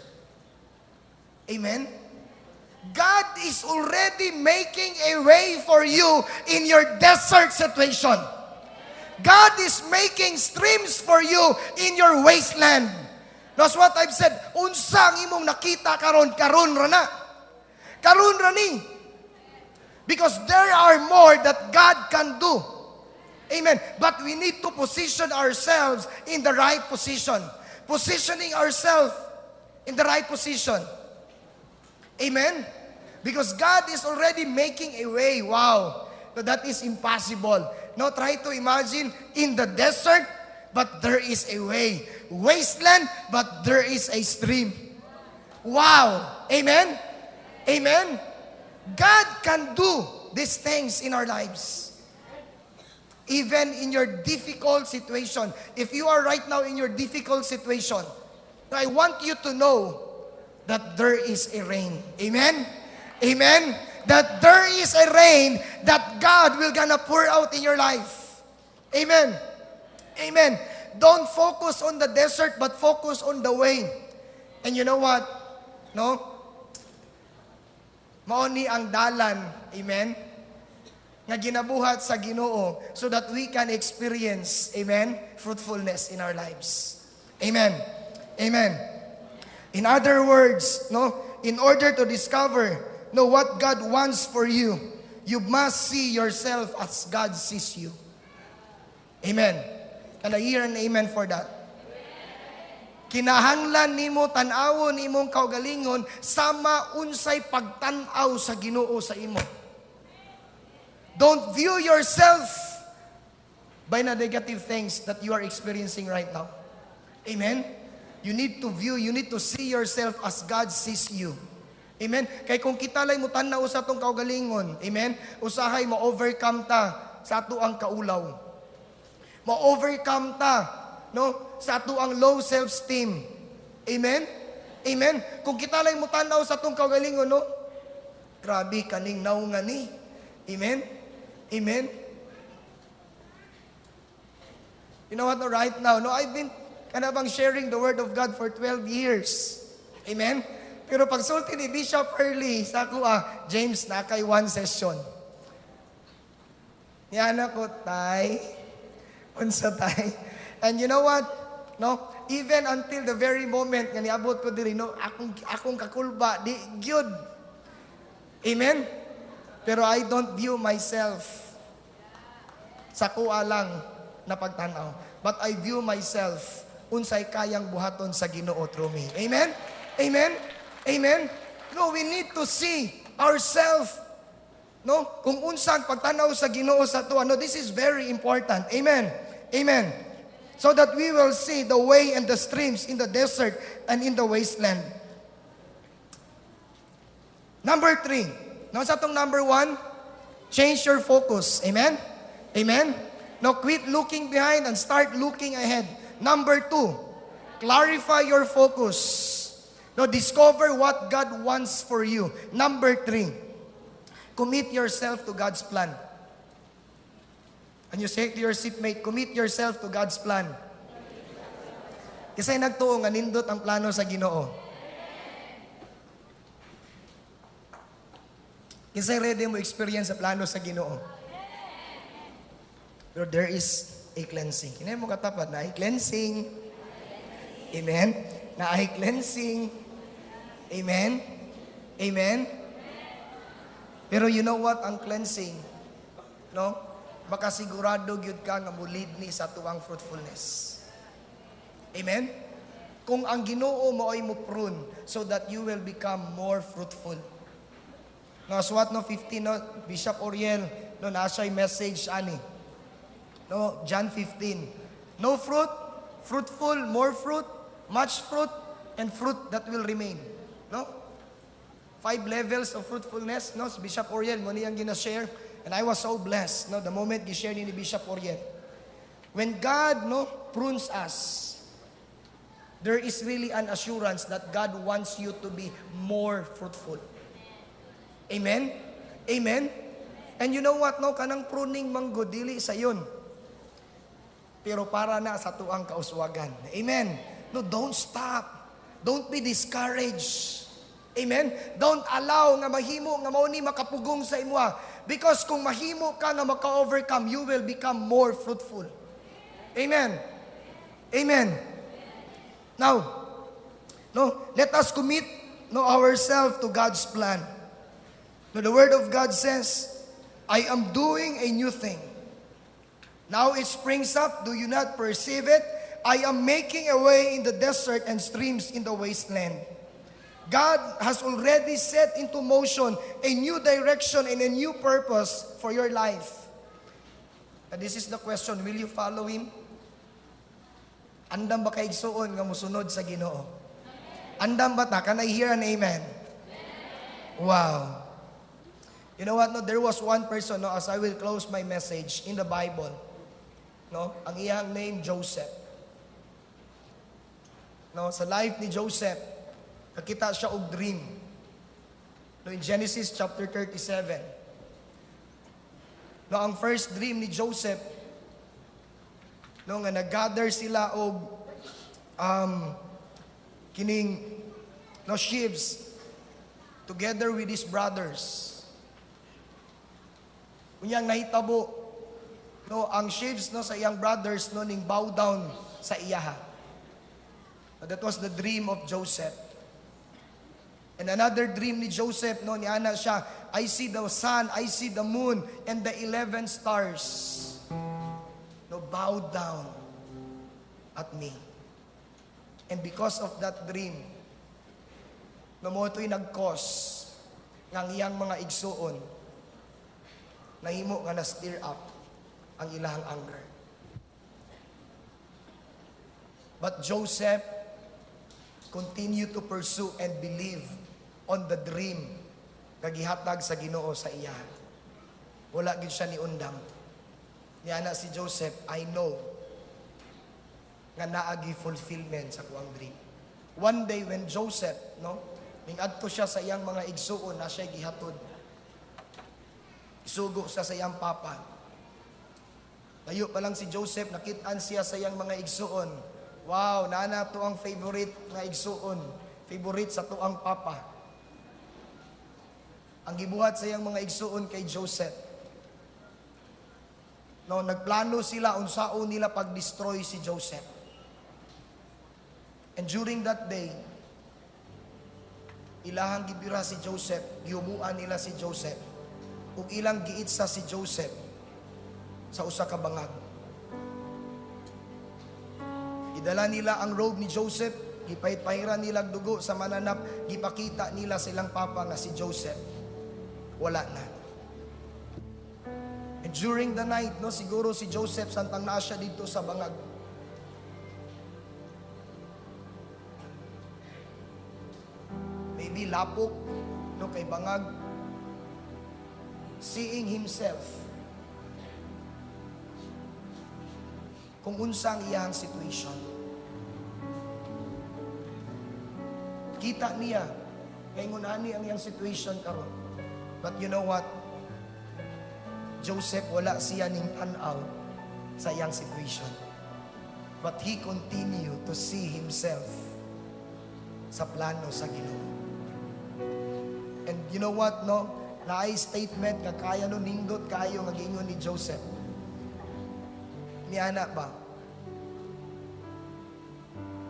Amen? God is already making a way for you in your desert situation. God is making streams for you in your wasteland. That's what I've said. Unsang imong nakita karon ra na. Karon ra ni. Because there are more that God can do. Amen. But we need to position ourselves in the right position. Positioning ourselves in the right position. Amen. Because God is already making a way. Wow. That is impossible. Now try to imagine in the desert, but there is a way. Wasteland, but there is a stream. Wow. Amen? Amen? God can do these things in our lives. Even in your difficult situation. If you are right now in your difficult situation, I want you to know that there is a rain. Amen? Amen? That there is a rain that God will gonna pour out in your life. Amen. Amen. Don't focus on the desert, but focus on the way. And you know what? No? Mao ni ang dalan. Amen? Nga ginabuhat sa Ginoo so that we can experience, amen, fruitfulness in our lives. Amen. Amen. In other words, no, in order to discover what God wants for you, you must see yourself as God sees you. Amen. Can I hear an amen for that? Kinahanglan nimo tan-awon imong kaugalingon sama unsay pagtan-aw sa Ginoo sa imo. Don't view yourself by the negative things that you are experiencing right now. Amen. You need to view, you need to see yourself as God sees you. Amen? Kay kung kita lay mo tanaw sa atong kaugalingon, amen? Usahay mo-overcome ta sa ato ang kaulaw. Ma-overcome ta no, sa ato ang low self-esteem. Amen? Amen? Kung kita lang mo tanaw sa itong kaugalingon, no? Grabe, kaning naungan ni. Amen? Amen? You know what, no, right now, no, I've been kanabang sharing the Word of God for 12 years. Amen? Pero pag sulti ni Bishop Herley, sa ako, James, na kay one session. Yan ako, tay. Unsa tay. And you know what? No? Even until the very moment nga niabot ko diri, no, akong kakulba, di gyud. Amen? Pero I don't view myself sa kuha lang na pagtanaw. But I view myself unsay kayang buhaton sa Ginoo through me. Amen? Amen? Amen? No, we need to see ourselves. No? Kung unsang pagtanaw sa Ginoo sa tuwa. No, this is very important. Amen? Amen? So that we will see the way and the streams in the desert and in the wasteland. Number 3. No, sa itong number 1, change your focus. Amen? Amen? No, quit looking behind and start looking ahead. Number 2, clarify your focus. No, discover what God wants for you. Number 3, commit yourself to God's plan. And you say to your seatmate, commit yourself to God's plan. Kasi nagtuo nga nindot ang plano sa Ginoo. Kasi ready mo experience sa plano sa Ginoo. Pero there is a cleansing. Kinay mo katapat na ay cleansing. Amen? Na ay cleansing. Amen? Amen? Pero you know what? Ang cleansing, no? Baka sigurado gyud ka nga mulid ni sa tuwang fruitfulness. Amen? Kung ang Ginoo mo ay mo prune so that you will become more fruitful. No, swat no 15 no Bishop Oriel no nasa message ani. No, John 15. No fruit, fruitful, more fruit, much fruit, and fruit that will remain. No? 5 levels of fruitfulness. No, Bishop Oriel mo niyang gina-share. And I was so blessed, no, the moment gi-share ni Bishop Oriel. When God, no, prunes us, there is really an assurance that God wants you to be more fruitful. Amen? Amen? And you know what, no, kanang pruning manggo, dili sa yun. Pero para na sa tuang kauswagan. Amen? No, don't stop. Don't be discouraged. Amen? Don't allow nga mahimo nga mao ni makapugong sa imuha. Because kung mahimo ka nga maka-overcome, you will become more fruitful. Amen? Amen? Now, no, let us commit, no, ourselves to God's plan. No, the Word of God says, I am doing a new thing. Now it springs up, do you not perceive it? I am making a way in the desert and streams in the wasteland. God has already set into motion a new direction and a new purpose for your life. And this is the question, will you follow Him? Andam ba kaigsuon nga musunod sa Ginoo? Andam ba ta? Can I hear an amen? Wow. You know what? No, there was one person, no, as I will close my message, in the Bible. No, ang iyang name, Joseph. No, sa life ni Joseph, nakita siya og dream. No, in Genesis chapter 37. No, ang first dream ni Joseph, no, nga nag-gather sila og kining no sheaves together with his brothers. Unyang nahitabo, no, ang sheaves, no, sa iyang brothers, no, ning bow down sa iyaha. That was the dream of Joseph. And another dream ni Joseph, no, niana siya, I see the sun, I see the moon, and the 11 stars, no, bow down at me. And because of that dream, no, mo ito'y nag-cause ng iyang mga igsuon, nahimo nga na-stir up ang ilahang anger. But Joseph continued to pursue and believe on the dream nga gihatag sa Ginoo sa iya. Wala gid siya ni undang. Niana si Joseph, I know nga naagi fulfillment sa kuang dream. One day when Joseph, no, ning-adto siya sa iyang mga igsuon na siya gihatod. Isugo sa iyang papa. Tayo pa lang si Joseph, nakitaan siya sa iyang mga igsuon. Wow, nana to ang favorite na igsuon. Favorite sa tuang papa. Ang gibuhat sa iyang mga igsuon kay Joseph. No, nagplano sila unsaon nila pag-destroy si Joseph. And during that day, ilahang gibira si Joseph, giubuan nila si Joseph, ug ilang giitsa si Joseph sa usa ka bangag. Idala nila ang robe ni Joseph, gipahit-pahiran nila dugo sa mananap, gipakita nila silang papa nga si Joseph wala na. And during the night, no, siguro si Joseph santang naa siya dito sa bangag. Maybe lapok, no, kay bangag, seeing himself kung unsa ang iyang situation. Kita niya kay ngunani ang iyang situation karon. But you know what? Joseph wala siya ning tan-aw sa iyang situation. But he continued to see himself sa plano sa Ginoo. And you know what, no? Naay statement nga kaya no nindot kayo nga giingon ni Joseph. Ni ana ba?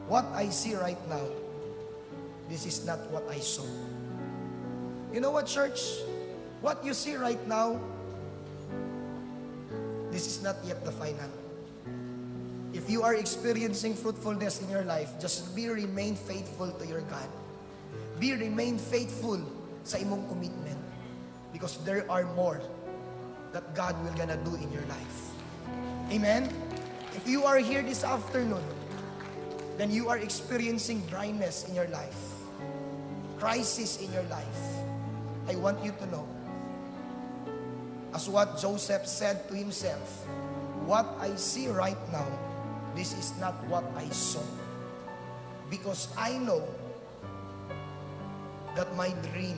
What I see right now, this is not what I saw. You know what, church? What you see right now, this is not yet the final. If you are experiencing fruitfulness in your life, just remain faithful to your God. Remain faithful sa imong commitment. Because there are more that God will gonna do in your life. Amen? If you are here this afternoon, then you are experiencing dryness in your life, crisis in your life. I want you to know, as what Joseph said to himself, what I see right now, this is not what I saw. Because I know that my dream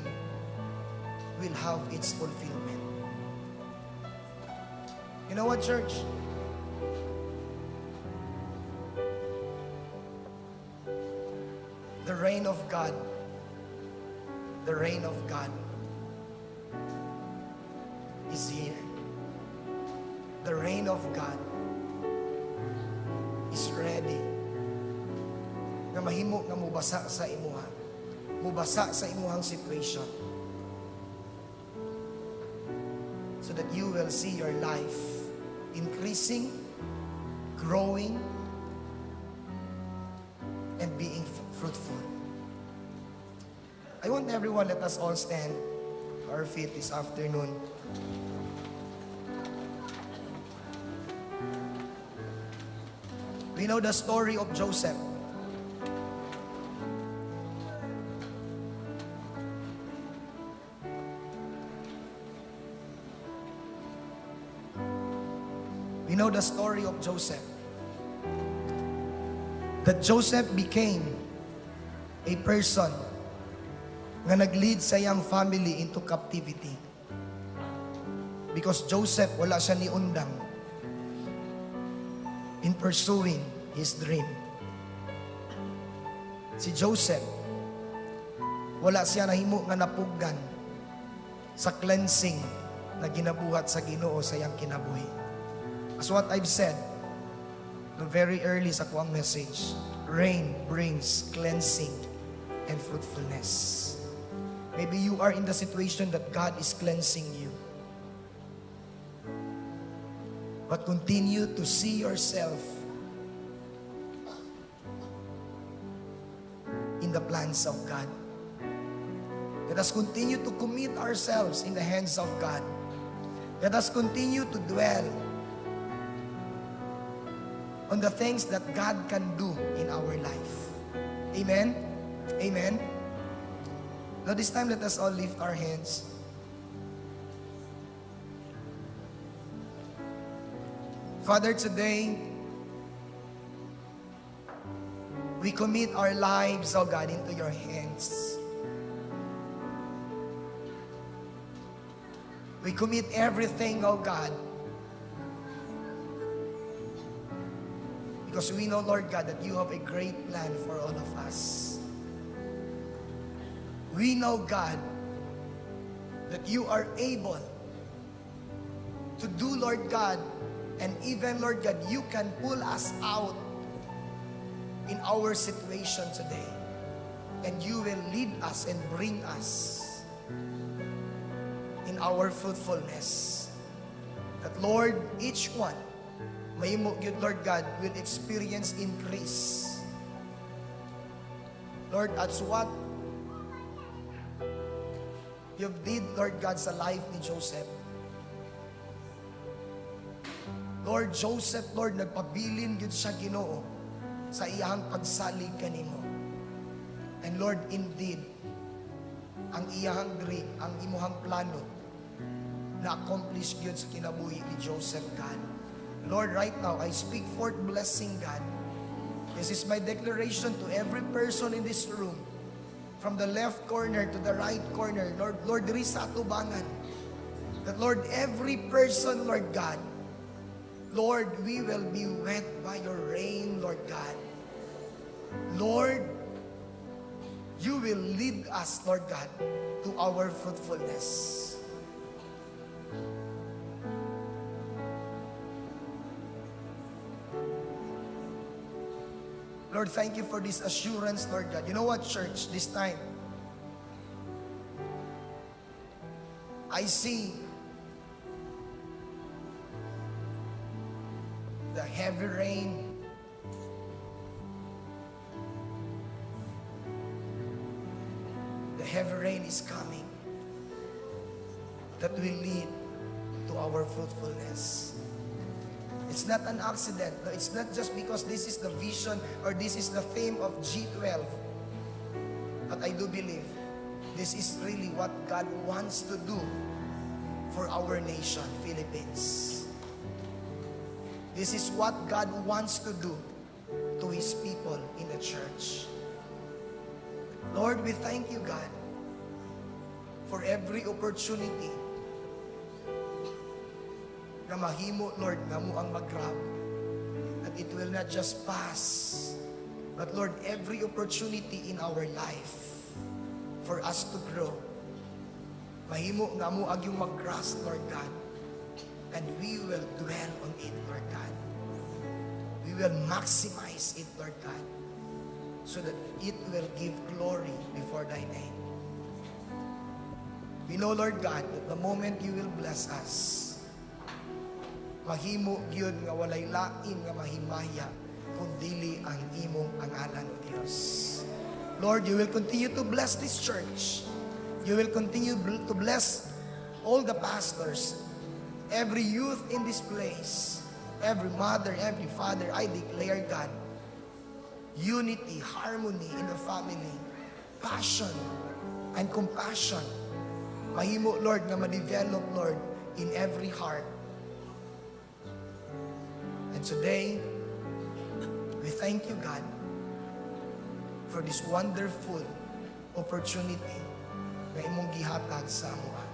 will have its fulfillment. You know what, church? The reign of God, the reign of God is here. The reign of God is ready. Nga mahimo nga mubasa sa imuha. Mubasa sa imuhang situation. So that you will see your life increasing, growing, and being fruitful. I want everyone, let us all stand to our feet this afternoon. We know the story of Joseph. We know the story of Joseph. That Joseph became a person nga nag-lead sa iyang family into captivity. Because Joseph wala siya ni undang in pursuing his dream. Si Joseph wala siya nahimo nga napuggan sa cleansing na ginabuhat sa Ginoo sa iyang kinabuhi. As what I've said no very early sa kuang message, rain brings cleansing and fruitfulness. Maybe you are in the situation that God is cleansing you. But continue to see yourself in the plans of God. Let us continue to commit ourselves in the hands of God. Let us continue to dwell on the things that God can do in our life. Amen? Amen? Now this time, let us all lift our hands. Father, today, We commit our lives, oh God, into your hands. We commit everything, oh God, because we know, Lord God, that you have a great plan for all of us. We know, God, that you are able to do, Lord God, and even, Lord God, you can pull us out in our situation today. And you will lead us and bring us in our fruitfulness. That, Lord, each one, may mo good, Lord God, will experience increase. Lord, that's what you did, Lord God, sa life ni Joseph. Lord, Joseph, Lord, nagpabilin yun siya, Ginoo, sa iyang pagsalig kanimo. And Lord, indeed, ang iyang dream, ang imuhang plano, na-accomplish yun sa kinabuhi ni Joseph, God. Lord, right now, I speak forth blessing, God. This is my declaration to every person in this room, from the left corner to the right corner. Lord, there is atubangan. That, Lord, every person, Lord God, Lord, we will be wet by your rain, Lord God. Lord, you will lead us, Lord God, to our fruitfulness. Lord, thank you for this assurance, Lord God. You know what, church, this time, I see the heavy rain. The heavy rain is coming that will lead to our fruitfulness. It's not an accident. No, it's not just because this is the vision or this is the theme of G12. But I do believe this is really what God wants to do for our nation, Philippines. This is what God wants to do to His people in the church. Lord, we thank you, God, for every opportunity na mahimo, Lord, na mo ang mag-grab. That it will not just pass, but Lord, every opportunity in our life for us to grow. Mahimo nga mo ang yung mag-grasp, Lord God. And we will dwell on it, Lord God. We will maximize it, Lord God, so that it will give glory before thy name. We know, Lord God, that the moment you will bless us, mahimo gyud nga walay lain nga mahimaya kung dili ang imong pangalan, O Dios. Lord, you will continue to bless this church. You will continue to bless all the pastors, every youth in this place, every mother, every father. I declare, God, unity, harmony in the family, passion and compassion. Mahimo, Lord, nga ma-develop, Lord, in every heart. And today, we thank you, God, for this wonderful opportunity na imong gihatag sa amuha.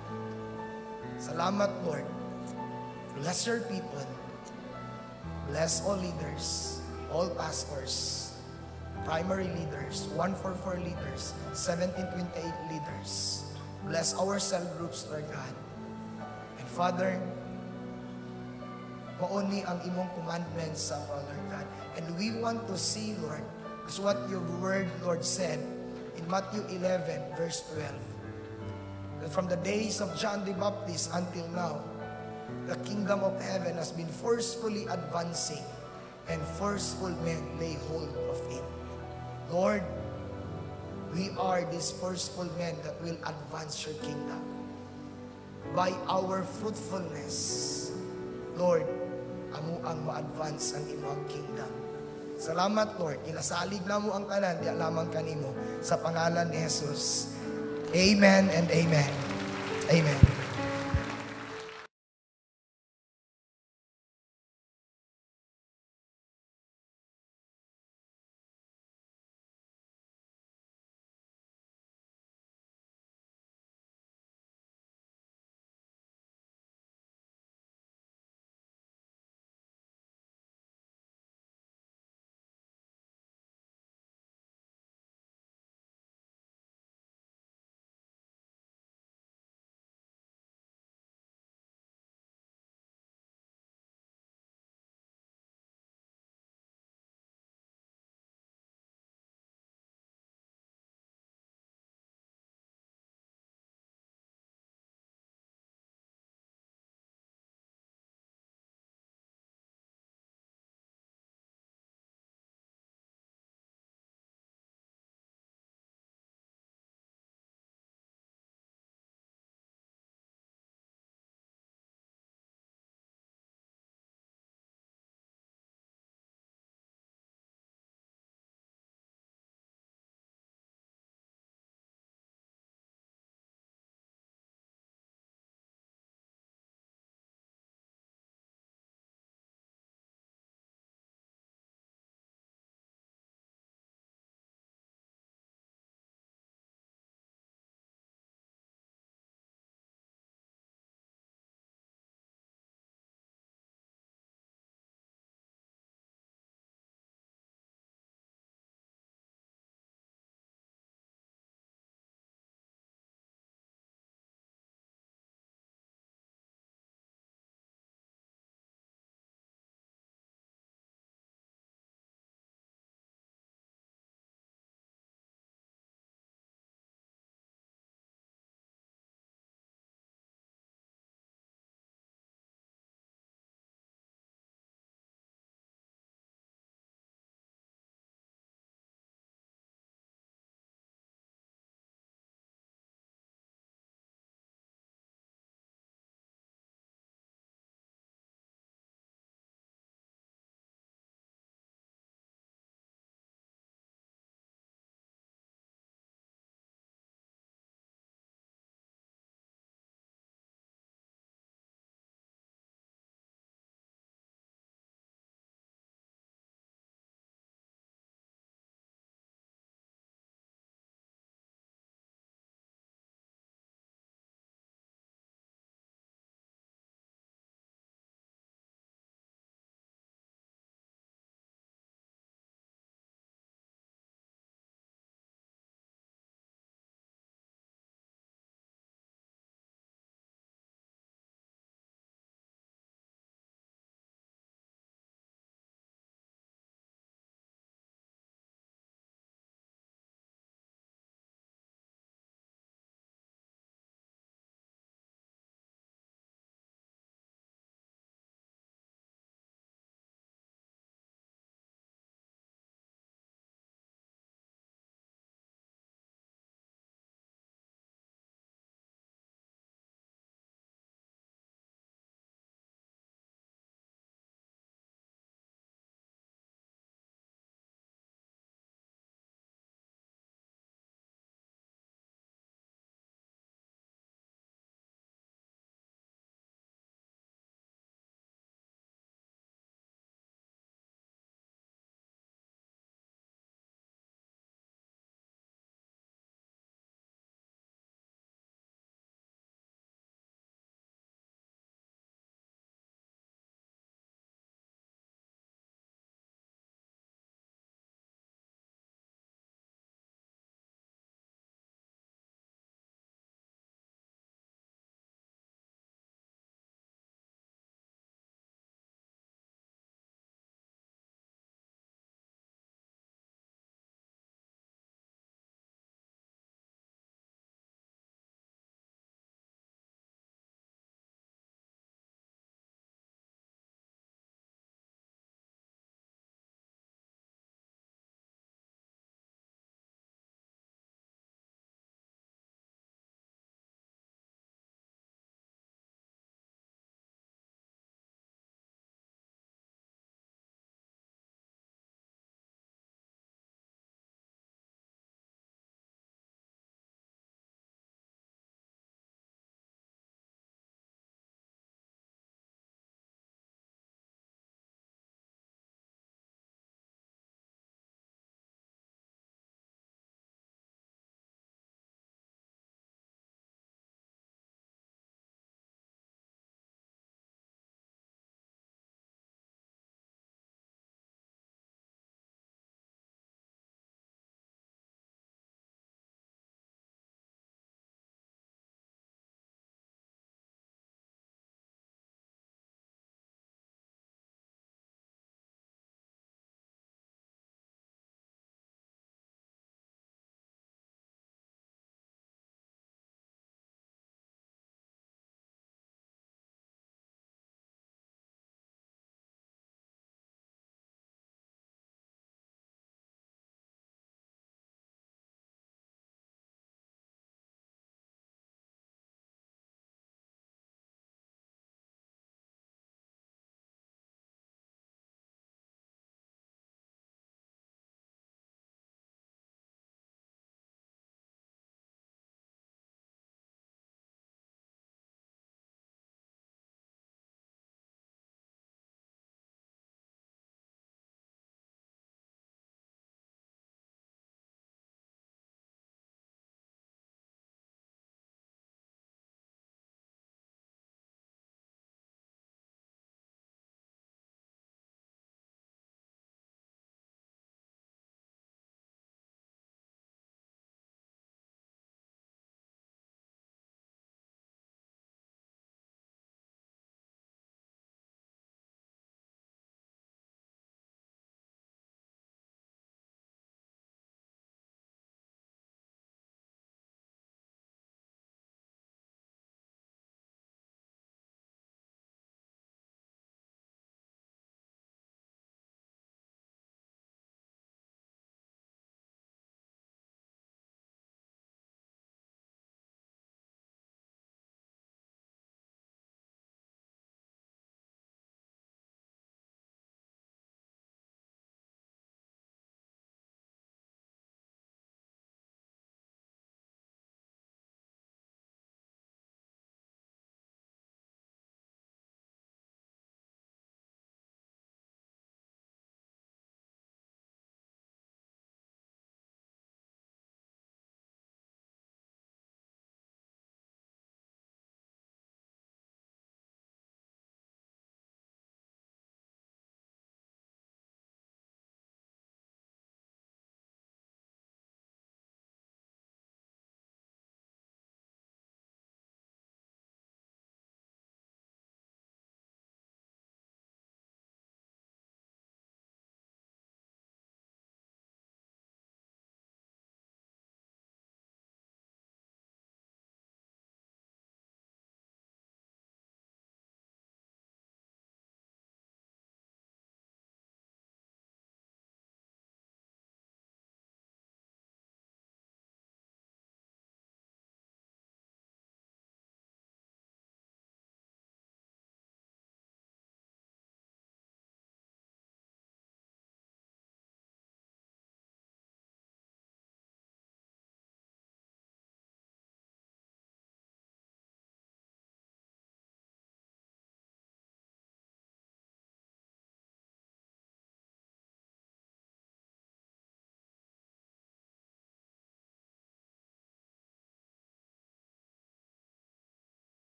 Salamat, Lord. Bless your people. Bless all leaders, all pastors, primary leaders, 144 leaders, 1728 leaders. Bless our cell groups, Lord God. And Father, mauni ang imong commandments sa mga, Lord God. And we want to see, Lord, as what your word, Lord, said in Matthew 11, verse 12. That from the days of John the Baptist until now, the kingdom of heaven has been forcefully advancing and forceful men lay hold of it. Lord, we are these forceful men that will advance your kingdom. By our fruitfulness, Lord, amo ang ma-advance ang imong kingdom. Salamat, Lord. Inasalig na mo ang tanan, di lamang kanimo. Sa pangalan ni Jesus. Amen and amen. Amen.